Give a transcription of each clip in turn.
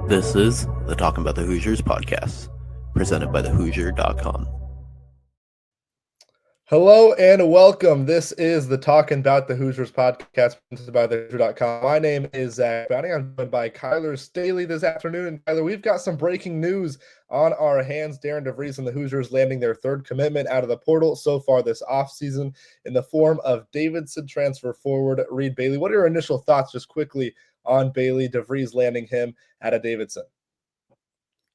This is the Talkin Bout The Hoosiers podcast, presented by thehoosier.com. Hello and welcome. This is the Talkin Bout The Hoosiers podcast, presented by thehoosier.com. My name is Zach Bounty. I'm joined by Kyler Staley this afternoon. And Kyler, we've got some breaking news on our hands. Darren DeVries and the Hoosiers landing their third commitment out of the portal so far this offseason in the form of Davidson transfer forward Reed Bailey. What are your initial thoughts just quickly on Bailey, DeVries landing him out of Davidson?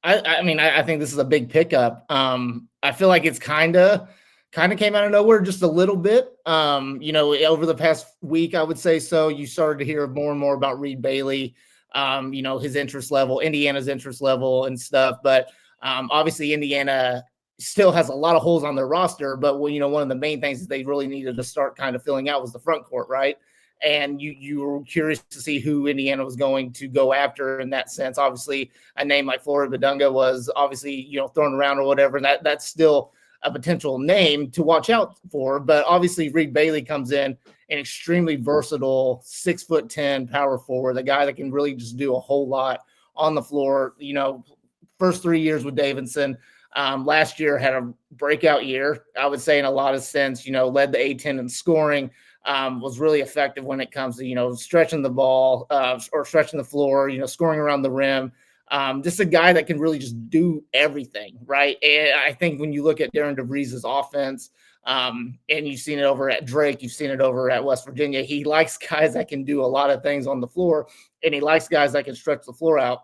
I think this is a big pickup. I feel like it's kind of came out of nowhere just a little bit. Over the past week, I would say so. You started to hear more and more about Reed Bailey, his interest level, Indiana's interest level and stuff. But obviously Indiana still has a lot of holes on their roster. But, one of the main things that they really needed to start kind of filling out was the front court, right? And you were curious to see who Indiana was going to go after in that sense. Obviously, a name like Florida Badunga was obviously, thrown around or whatever. And that's still a potential name to watch out for. But obviously, Reed Bailey comes in an extremely versatile 6'10" power forward, a guy that can really just do a whole lot on the floor. First 3 years with Davidson. Last year had a breakout year, I would say, in a lot of sense, led the A-10 in scoring. Was really effective when it comes to, stretching the ball or stretching the floor, scoring around the rim. Just a guy that can really just do everything, right? And I think when you look at Darren DeVries' offense, and you've seen it over at Drake, you've seen it over at West Virginia, he likes guys that can do a lot of things on the floor, and he likes guys that can stretch the floor out.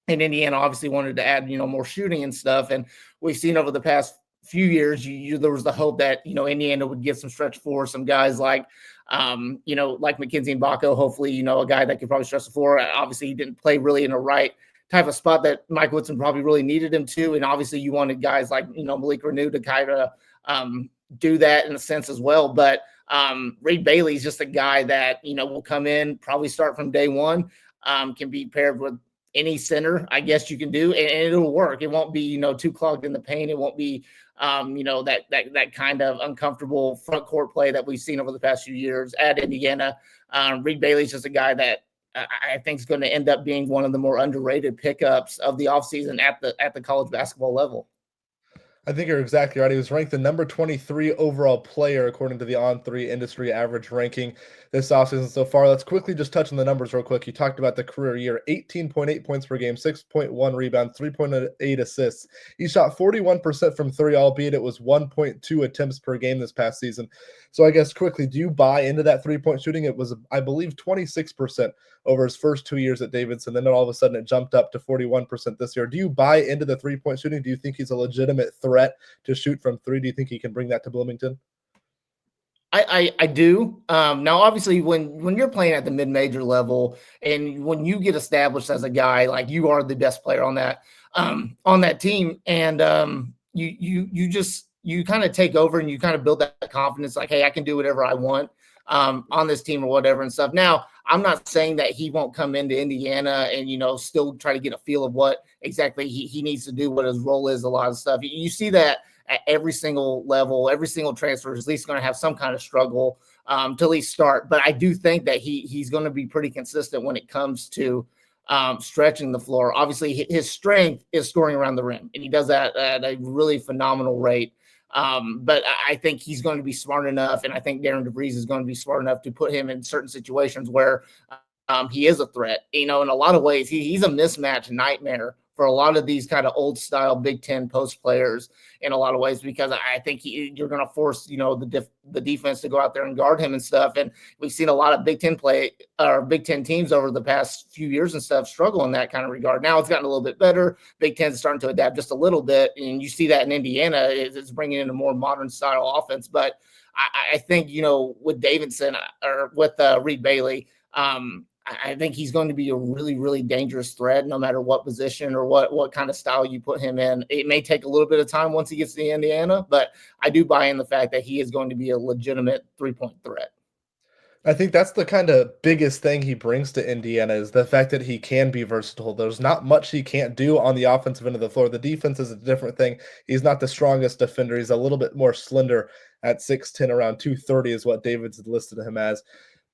And Indiana obviously wanted to add, more shooting and stuff. And we've seen over the past few years, there was the hope that, Indiana would get some stretch for some guys like, like Mackenzie Mbako, hopefully, a guy that could probably stretch the floor. Obviously, he didn't play really in the right type of spot that Mike Woodson probably really needed him to. And obviously, you wanted guys like, Malik Renew to kind of do that in a sense as well. But Reed Bailey is just a guy that, will come in, probably start from day one, can be paired with any center, I guess you can do, and it'll work. It won't be, too clogged in the paint. It won't be, that kind of uncomfortable front court play that we've seen over the past few years at Indiana. Reed Bailey's just a guy that I think is going to end up being one of the more underrated pickups of the offseason at the college basketball level. I think you're exactly right. He was ranked the number 23 overall player according to the On3 industry average ranking this offseason so far. Let's quickly just touch on the numbers real quick. You talked about the career year, 18.8 points per game, 6.1 rebounds, 3.8 assists. He shot 41% from three, albeit it was 1.2 attempts per game this past season. So I guess quickly, do you buy into that three-point shooting? It was, I believe, 26% over his first 2 years at Davidson. Then all of a sudden it jumped up to 41% this year. Do you buy into the three-point shooting? Do you think he's a legitimate threat to shoot from three? Do you think he can bring that to Bloomington? I do. Now, obviously, when you're playing at the mid-major level and when you get established as a guy, like you are the best player on that team, and you kind of take over and you kind of build that confidence, like, hey, I can do whatever I want on this team or whatever and stuff. Now, I'm not saying that he won't come into Indiana and, still try to get a feel of what exactly he needs to do, what his role is, a lot of stuff. You see that at every single level, every single transfer is at least going to have some kind of struggle to at least start. But I do think that he's going to be pretty consistent when it comes to stretching the floor. Obviously, his strength is scoring around the rim, and he does that at a really phenomenal rate. But I think he's going to be smart enough, and I think Darren DeVries is going to be smart enough to put him in certain situations where he is a threat. In a lot of ways, he's a mismatch nightmare for a lot of these kind of old style Big Ten post players in a lot of ways, because I think you're going to force, the defense to go out there and guard him and stuff. And we've seen a lot of Big Ten teams over the past few years and stuff struggle in that kind of regard. Now it's gotten a little bit better. Big Ten's starting to adapt just a little bit. And you see that in Indiana, it's bringing in a more modern style offense. But I think, with Davidson or with Reed Bailey, I think he's going to be a really, really dangerous threat no matter what position or what kind of style you put him in. It may take a little bit of time once he gets to Indiana, but I do buy in the fact that he is going to be a legitimate three-point threat. I think that's the kind of biggest thing he brings to Indiana is the fact that he can be versatile. There's not much he can't do on the offensive end of the floor. The defense is a different thing. He's not the strongest defender. He's a little bit more slender at 6'10", around 230 is what David's listed him as.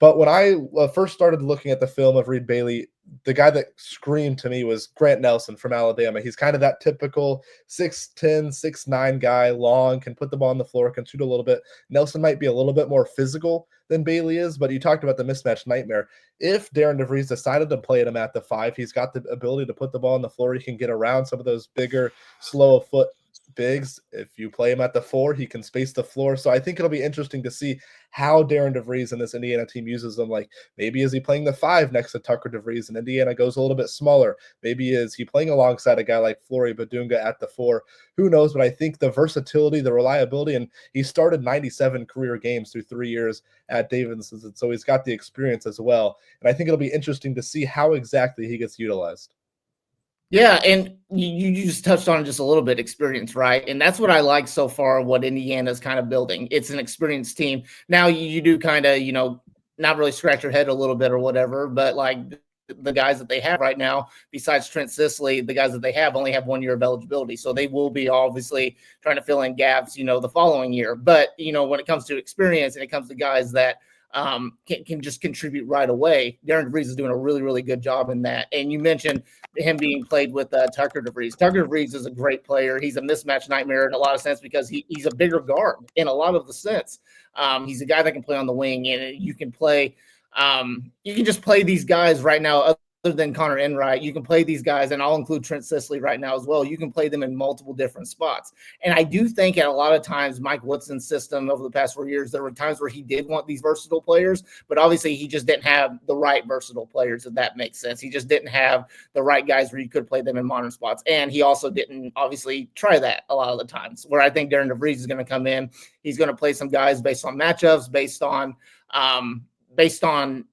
But when I first started looking at the film of Reed Bailey, the guy that screamed to me was Grant Nelson from Alabama. He's kind of that typical 6'10", 6'9" guy, long, can put the ball on the floor, can shoot a little bit. Nelson might be a little bit more physical than Bailey is, but you talked about the mismatch nightmare. If Darren DeVries decided to play him at the 5, he's got the ability to put the ball on the floor. He can get around some of those bigger, slow of foot bigs. If you play him at the 4, he can space the floor. So I think it'll be interesting to see how Darren DeVries and this Indiana team uses them. Like, maybe is he playing the 5 next to Tucker DeVries and Indiana goes a little bit smaller? Maybe is he playing alongside a guy like Flory Badunga at the 4? Who knows? But I think the versatility, the reliability, and he started 97 career games through 3 years at Davidson, so he's got the experience as well. And I think it'll be interesting to see how exactly he gets utilized. Yeah, and you just touched on just a little bit, experience, right? And that's what I like so far, what Indiana's kind of building. It's an experienced team. Now you do kind of, not really scratch your head a little bit or whatever, but like the guys that they have right now, besides Trent Sisley, the guys that they have only have 1 year of eligibility. So they will be obviously trying to fill in gaps, the following year. But, when it comes to experience and it comes to guys that can just contribute right away, Darren DeVries is doing a really, really good job in that. And you mentioned him being played with Tucker DeVries. Tucker DeVries is a great player. He's a mismatch nightmare in a lot of sense because he's a bigger guard in a lot of the sense. He's a guy that can play on the wing, and you can play. You can just play these guys right now. Other than Connor Enright, you can play these guys, and I'll include Trent Sisley right now as well. You can play them in multiple different spots. And I do think at a lot of times, Mike Woodson's system over the past 4 years, there were times where he did want these versatile players, but obviously he just didn't have the right versatile players, if that makes sense. He just didn't have the right guys where you could play them in modern spots. And he also didn't obviously try that a lot of the times, where I think Darren DeVries is going to come in. He's going to play some guys based on matchups, based on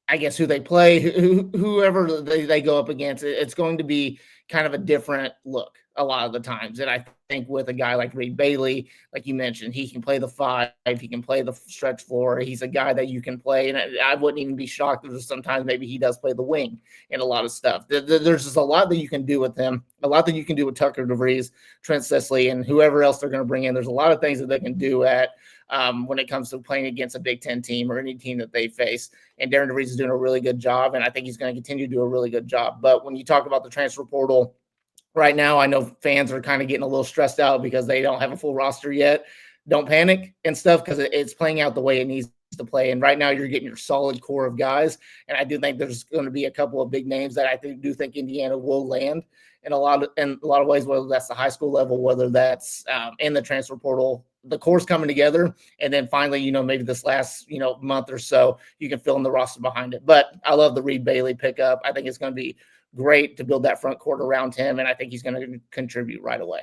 I guess who they play, whoever they go up against. It's going to be kind of a different look a lot of the times. And I think with a guy like Reed Bailey, like you mentioned, he can play the 5, he can play the stretch floor. He's a guy that you can play, and I wouldn't even be shocked if sometimes maybe he does play the wing in a lot of stuff. There's just a lot that you can do with him, a lot that you can do with Tucker DeVries, Trent Sisley, and whoever else they're going to bring in. There's a lot of things that they can do when it comes to playing against a Big Ten team or any team that they face. And Darren DeVries is doing a really good job, and I think he's going to continue to do a really good job. But when you talk about the transfer portal right now, I know fans are kind of getting a little stressed out because they don't have a full roster yet. Don't panic and stuff, because it's playing out the way it needs to play. And right now you're getting your solid core of guys. And I do think there's going to be a couple of big names that I do think Indiana will land in a lot of ways, whether that's the high school level, whether that's in the transfer portal, the core's coming together. And then finally, maybe this last, month or so, you can fill in the roster behind it. But I love the Reed Bailey pickup. I think it's going to be great to build that front court around him. And I think he's going to contribute right away.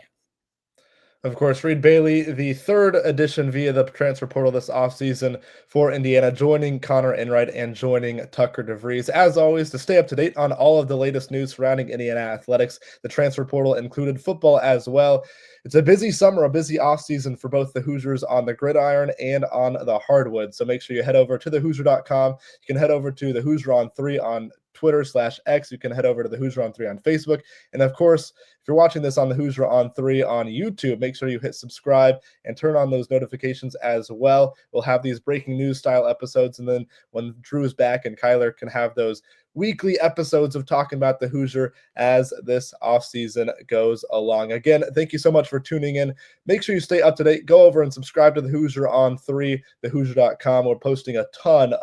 Of course, Reed Bailey, the 3rd addition via the transfer portal this offseason for Indiana, joining Connor Enright and joining Tucker DeVries. As always, to stay up to date on all of the latest news surrounding Indiana athletics, the transfer portal included football as well. It's a busy summer, a busy offseason for both the Hoosiers on the gridiron and on the hardwood. So make sure you head over to thehoosier.com. You can head over to the Hoosier on 3 on Twitter/X. You can head over to the Hoosier on 3 on Facebook. And of course, if you're watching this on the Hoosier on 3 on YouTube, make sure you hit subscribe and turn on those notifications as well. We'll have these breaking news style episodes. And then when Drew's back and Kyler can have those weekly episodes of Talking About the Hoosier as this offseason goes along. Again, thank you so much for tuning in. Make sure you stay up to date. Go over and subscribe to the Hoosier on 3, thehoosier.com. We're posting a ton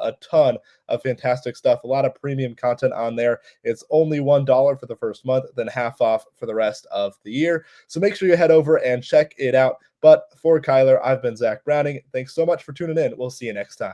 of fantastic stuff, a lot of premium content on there. It's only $1 for the first month, then half off for the rest of the year. So make sure you head over and check it out. But for Kyler, I've been Zach Browning. Thanks so much for tuning in. We'll see you next time.